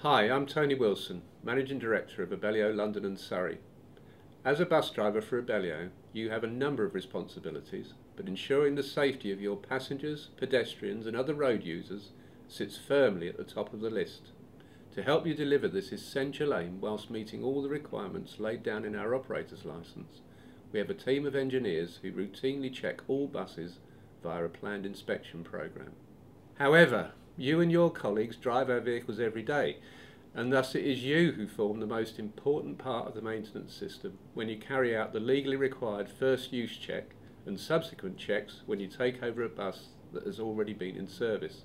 Hi, I'm Tony Wilson, Managing Director of Abellio London and Surrey. As a bus driver for Abellio, you have a number of responsibilities, but ensuring the safety of your passengers, pedestrians and other road users sits firmly at the top of the list. To help you deliver this essential aim whilst meeting all the requirements laid down in our operator's licence, we have a team of engineers who routinely check all buses via a planned inspection programme. However, you and your colleagues drive our vehicles every day, and thus it is you who form the most important part of the maintenance system when you carry out the legally required first use check and subsequent checks when you take over a bus that has already been in service.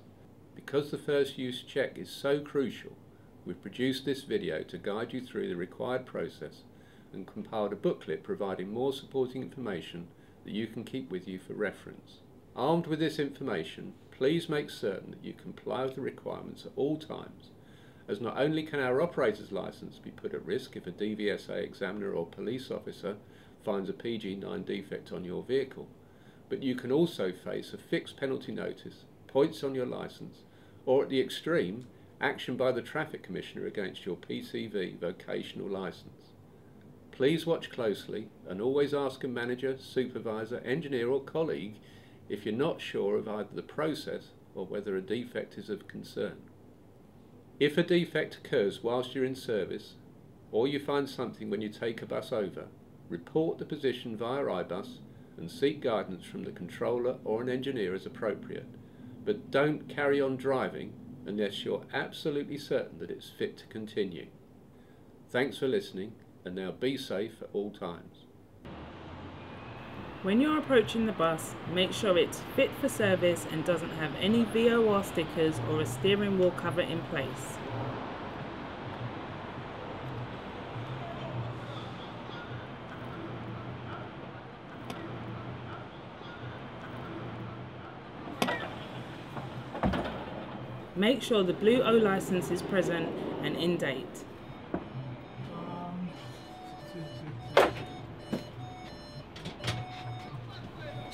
Because the first use check is so crucial, we've produced this video to guide you through the required process and compiled a booklet providing more supporting information that you can keep with you for reference. Armed with this information, please make certain that you comply with the requirements at all times, as not only can our operator's licence be put at risk if a DVSA examiner or police officer finds a PG9 defect on your vehicle, but you can also face a fixed penalty notice, points on your licence, or at the extreme, action by the Traffic Commissioner against your PCV vocational licence. Please watch closely and always ask a manager, supervisor, engineer or colleague if you're not sure of either the process or whether a defect is of concern. If a defect occurs whilst you're in service, or you find something when you take a bus over, report the position via iBus and seek guidance from the controller or an engineer as appropriate, but don't carry on driving unless you're absolutely certain that it's fit to continue. Thanks for listening, and now be safe at all times. When you're approaching the bus, make sure it's fit for service and doesn't have any VOR stickers or a steering wheel cover in place. Make sure the blue O licence is present and in date.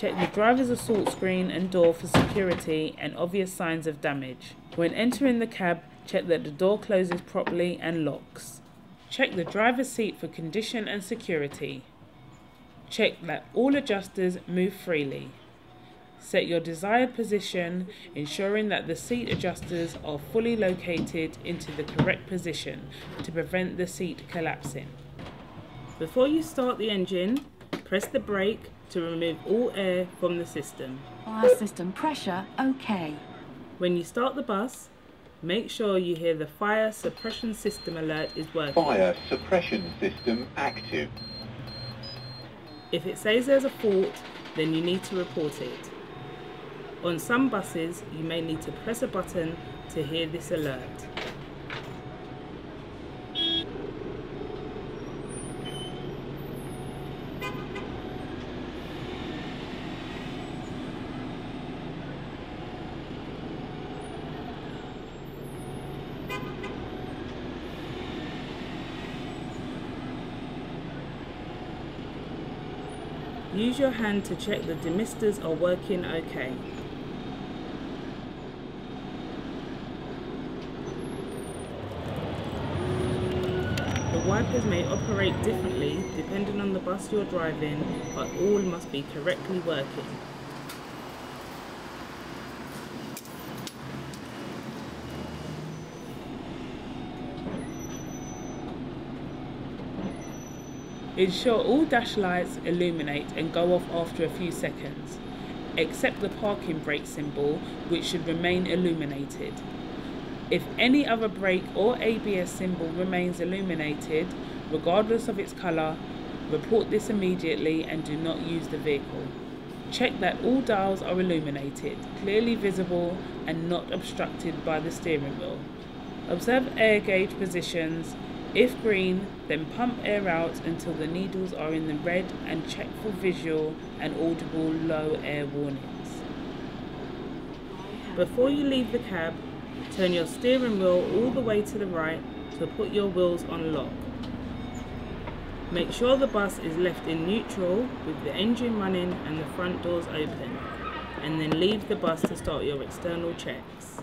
Check the driver's assault screen and door for security and obvious signs of damage. When entering the cab, check that the door closes properly and locks. Check the driver's seat for condition and security. Check that all adjusters move freely. Set your desired position, ensuring that the seat adjusters are fully located into the correct position to prevent the seat collapsing. Before you start the engine, press the brake to remove all air from the system. Fire system pressure OK. When you start the bus, make sure you hear the fire suppression system alert is working. Fire suppression system active. If it says there's a fault, then you need to report it. On some buses, you may need to press a button to hear this alert. Use your hand to check the demisters are working okay. The wipers may operate differently depending on the bus you're driving, but all must be correctly working. Ensure all dash lights illuminate and go off after a few seconds, except the parking brake symbol, which should remain illuminated. If any other brake or ABS symbol remains illuminated, regardless of its colour, report this immediately and do not use the vehicle. Check that all dials are illuminated, clearly visible and not obstructed by the steering wheel. Observe air gauge positions. If green, then pump air out until the needles are in the red and check for visual and audible low air warnings. Before you leave the cab, turn your steering wheel all the way to the right to put your wheels on lock. Make sure the bus is left in neutral with the engine running and the front doors open, and then leave the bus to start your external checks.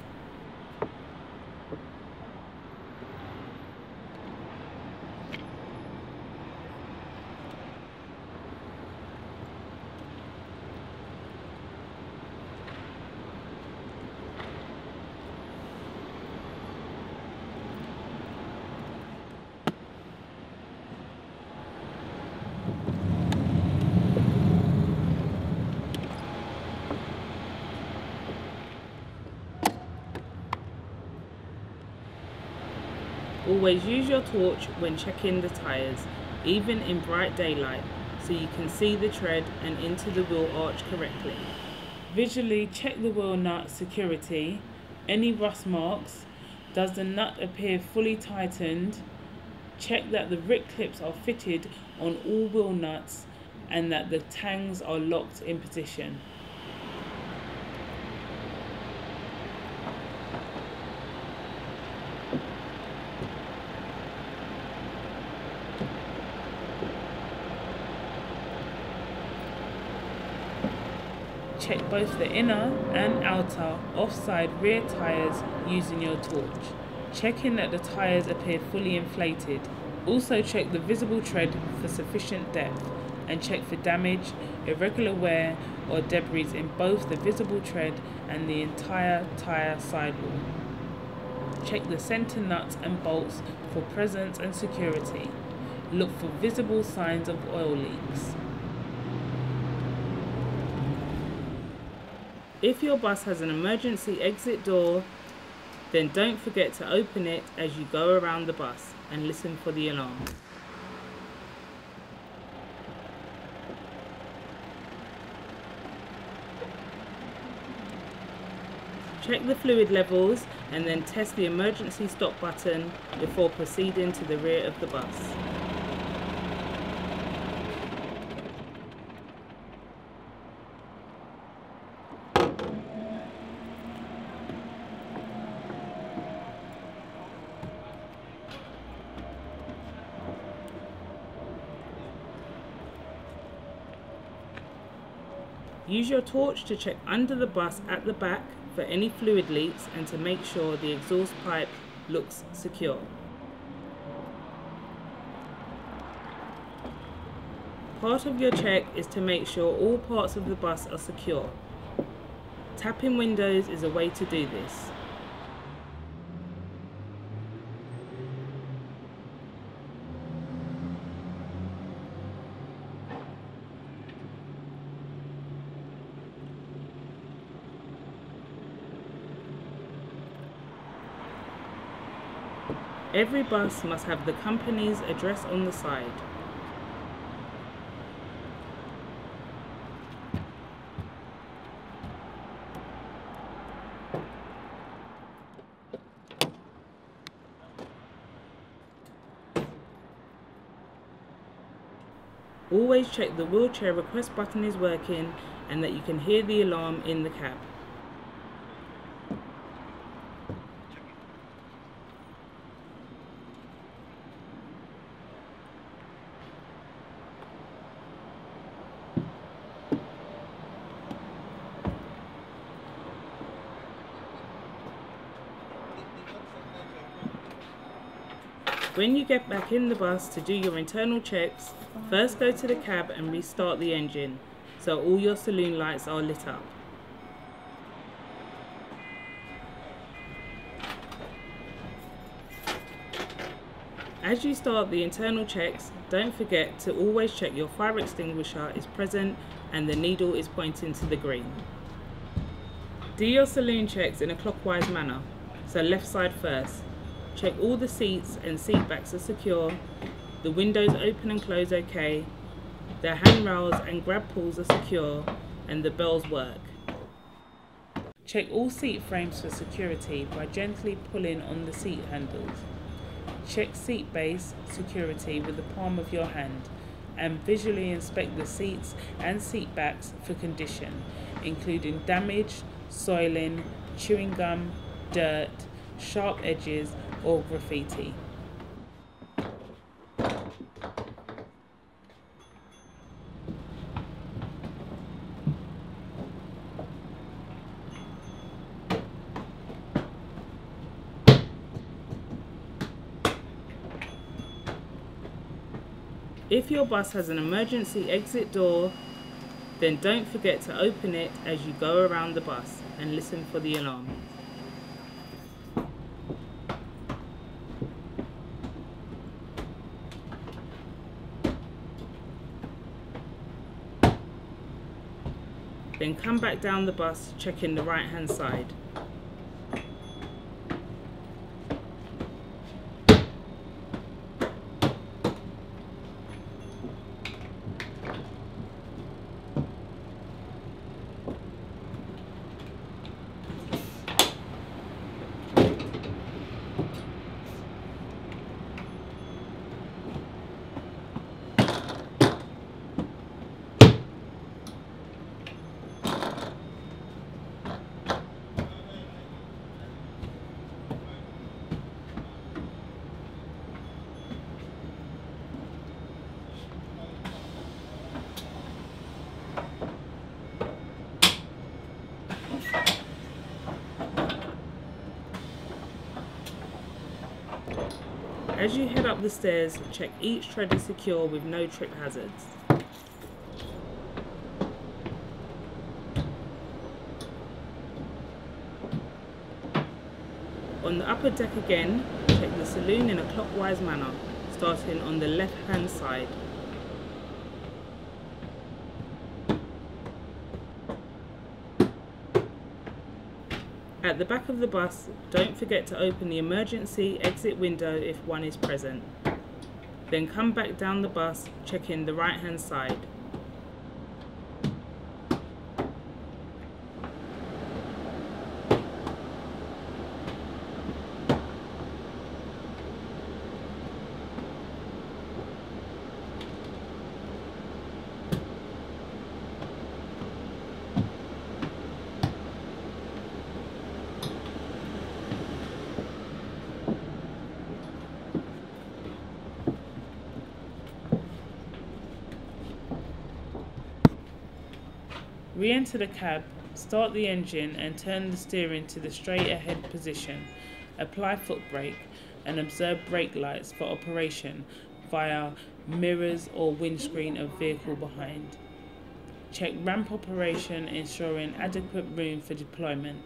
Always use your torch when checking the tyres, even in bright daylight, so you can see the tread and into the wheel arch correctly. Visually check the wheel nut security, any rust marks, does the nut appear fully tightened, check that the rick clips are fitted on all wheel nuts and that the tangs are locked in position. Check both the inner and outer offside rear tyres using your torch, checking that the tyres appear fully inflated. Also check the visible tread for sufficient depth and check for damage, irregular wear or debris in both the visible tread and the entire tyre sidewall. Check the centre nuts and bolts for presence and security. Look for visible signs of oil leaks. If your bus has an emergency exit door, then don't forget to open it as you go around the bus and listen for the alarm. Check the fluid levels and then test the emergency stop button before proceeding to the rear of the bus. Use your torch to check under the bus at the back for any fluid leaks and to make sure the exhaust pipe looks secure. Part of your check is to make sure all parts of the bus are secure. Tapping windows is a way to do this. Every bus must have the company's address on the side. Always check the wheelchair request button is working and that you can hear the alarm in the cab. When you get back in the bus to do your internal checks, first go to the cab and restart the engine so all your saloon lights are lit up. As you start the internal checks, don't forget to always check your fire extinguisher is present and the needle is pointing to the green. Do your saloon checks in a clockwise manner, so left side first. Check all the seats and seat backs are secure, the windows open and close okay, the handrails and grab pulls are secure, and the bells work. Check all seat frames for security by gently pulling on the seat handles. Check seat base security with the palm of your hand and visually inspect the seats and seat backs for condition, including damage, soiling, chewing gum, dirt, sharp edges, or graffiti. If your bus has an emergency exit door, then don't forget to open it as you go around the bus and listen for the alarm. Then come back down the bus, checking the right hand side. As you head up the stairs, check each tread is secure with no trip hazards. On the upper deck again, check the saloon in a clockwise manner, starting on the left-hand side. At the back of the bus, don't forget to open the emergency exit window if one is present. Then come back down the bus, checking the right-hand side. Re-enter the cab, start the engine and turn the steering to the straight ahead position. Apply foot brake and observe brake lights for operation via mirrors or windscreen of vehicle behind. Check ramp operation, ensuring adequate room for deployment.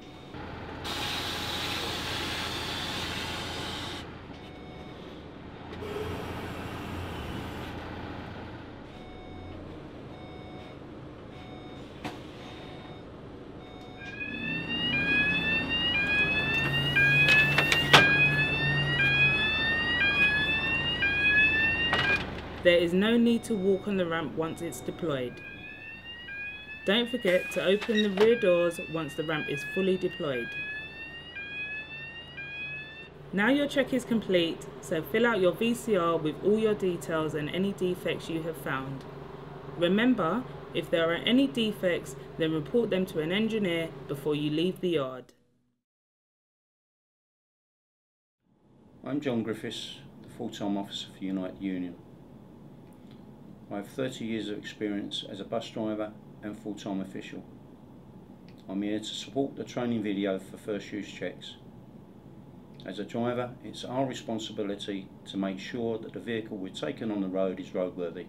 There is no need to walk on the ramp once it's deployed. Don't forget to open the rear doors once the ramp is fully deployed. Now your check is complete, so fill out your VCR with all your details and any defects you have found. Remember, if there are any defects, then report them to an engineer before you leave the yard. I'm John Griffiths, the full-time officer for United Union. I have 30 years of experience as a bus driver and full-time official. I'm here to support the training video for first use checks. As a driver, it's our responsibility to make sure that the vehicle we're taking on the road is roadworthy.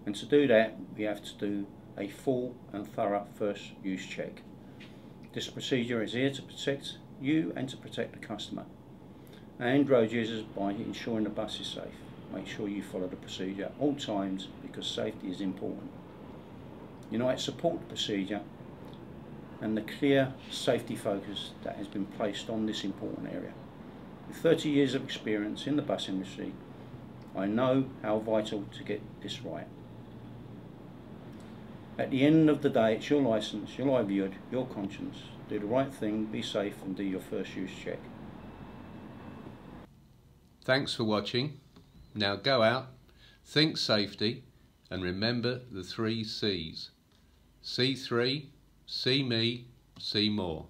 And to do that, we have to do a full and thorough first use check. This procedure is here to protect you and to protect the customer and road users by ensuring the bus is safe. Make sure you follow the procedure at all times because safety is important. United support the procedure and the clear safety focus that has been placed on this important area. With 30 years of experience in the bus industry, I know how vital to get this right. At the end of the day, it's your licence, your livelihood, your conscience. Do the right thing, be safe and do your first use check. Thanks for watching. Now go out, think safety, and remember the 3 C's. C3, see me, see more.